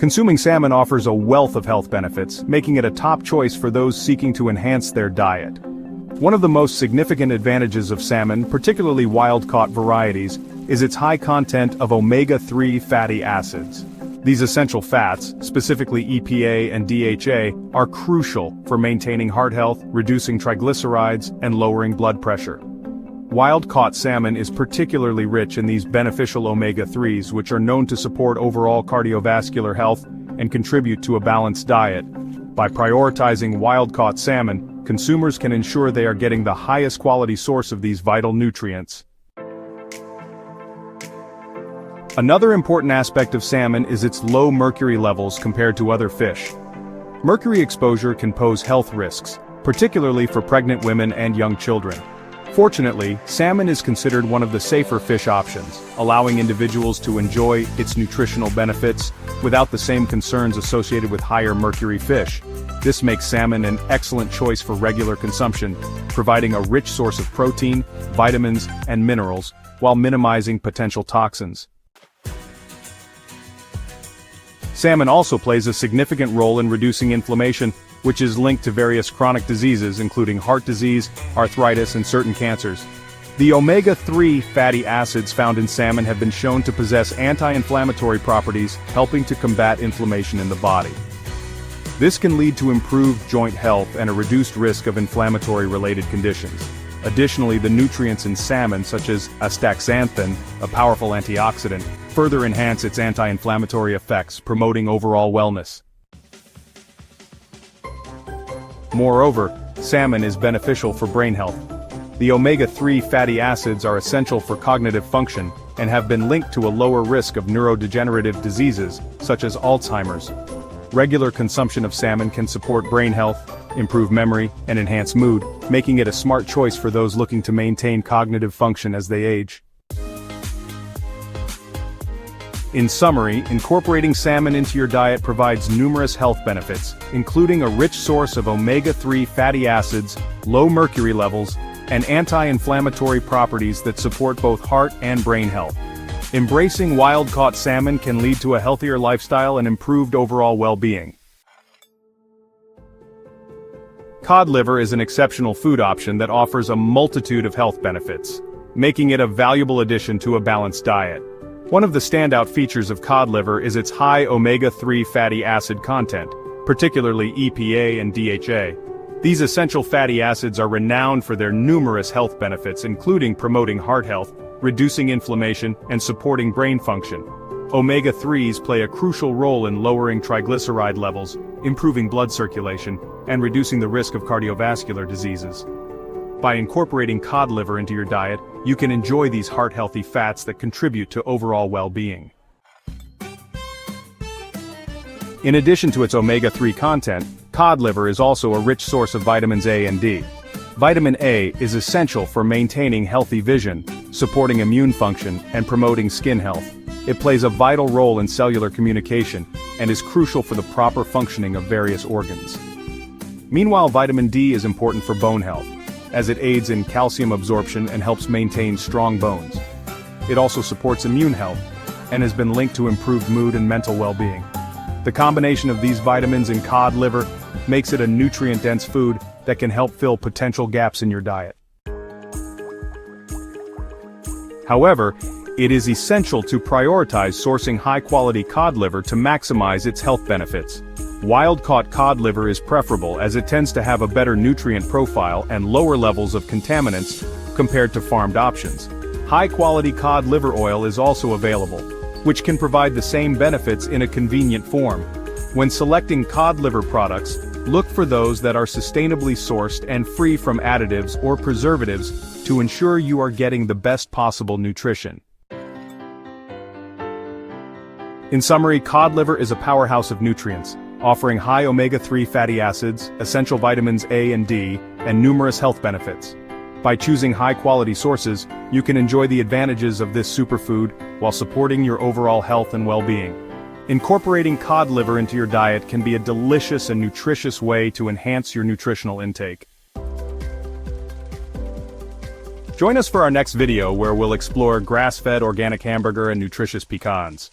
Consuming salmon offers a wealth of health benefits, making it a top choice for those seeking to enhance their diet. One of the most significant advantages of salmon, particularly wild-caught varieties, is its high content of omega-3 fatty acids. These essential fats, specifically EPA and DHA, are crucial for maintaining heart health, reducing triglycerides, and lowering blood pressure. Wild-caught salmon is particularly rich in these beneficial omega-3s, which are known to support overall cardiovascular health and contribute to a balanced diet. By prioritizing wild-caught salmon, consumers can ensure they are getting the highest quality source of these vital nutrients. Another important aspect of salmon is its low mercury levels compared to other fish. Mercury exposure can pose health risks, particularly for pregnant women and young children. Fortunately, salmon is considered one of the safer fish options, allowing individuals to enjoy its nutritional benefits without the same concerns associated with higher mercury fish. This makes salmon an excellent choice for regular consumption, providing a rich source of protein, vitamins, and minerals, while minimizing potential toxins. Salmon also plays a significant role in reducing inflammation, which is linked to various chronic diseases including heart disease, arthritis, and certain cancers. The omega-3 fatty acids found in salmon have been shown to possess anti-inflammatory properties, helping to combat inflammation in the body. This can lead to improved joint health and a reduced risk of inflammatory-related conditions. Additionally, the nutrients in salmon, such as astaxanthin, a powerful antioxidant, further enhance its anti-inflammatory effects, promoting overall wellness. Moreover, salmon is beneficial for brain health. The omega-3 fatty acids are essential for cognitive function and have been linked to a lower risk of neurodegenerative diseases, such as Alzheimer's. Regular consumption of salmon can support brain health, improve memory, and enhance mood, making it a smart choice for those looking to maintain cognitive function as they age. In summary, incorporating salmon into your diet provides numerous health benefits, including a rich source of omega-3 fatty acids, low mercury levels, and anti-inflammatory properties that support both heart and brain health. Embracing wild-caught salmon can lead to a healthier lifestyle and improved overall well-being. Cod liver is an exceptional food option that offers a multitude of health benefits, making it a valuable addition to a balanced diet. One of the standout features of cod liver is its high omega-3 fatty acid content, particularly EPA and DHA. These essential fatty acids are renowned for their numerous health benefits, including promoting heart health, reducing inflammation, and supporting brain function. Omega-3s play a crucial role in lowering triglyceride levels, improving blood circulation, and reducing the risk of cardiovascular diseases. By incorporating cod liver into your diet, you can enjoy these heart-healthy fats that contribute to overall well-being. In addition to its omega-3 content, cod liver is also a rich source of vitamins A and D. Vitamin A is essential for maintaining healthy vision, supporting immune function, and promoting skin health. It plays a vital role in cellular communication, and is crucial for the proper functioning of various organs. Meanwhile, vitamin D is important for bone health, as it aids in calcium absorption and helps maintain strong bones. It also supports immune health, and has been linked to improved mood and mental well-being. The combination of these vitamins in cod liver makes it a nutrient-dense food that can help fill potential gaps in your diet. However, it is essential to prioritize sourcing high-quality cod liver to maximize its health benefits. Wild-caught cod liver is preferable as it tends to have a better nutrient profile and lower levels of contaminants compared to farmed options. High-quality cod liver oil is also available, which can provide the same benefits in a convenient form. When selecting cod liver products, look for those that are sustainably sourced and free from additives or preservatives to ensure you are getting the best possible nutrition. In summary, cod liver is a powerhouse of nutrients, offering high omega-3 fatty acids, essential vitamins A and D, and numerous health benefits. By choosing high-quality sources, you can enjoy the advantages of this superfood while supporting your overall health and well-being. Incorporating cod liver into your diet can be a delicious and nutritious way to enhance your nutritional intake. Join us for our next video where we'll explore grass-fed organic hamburger and nutritious pecans.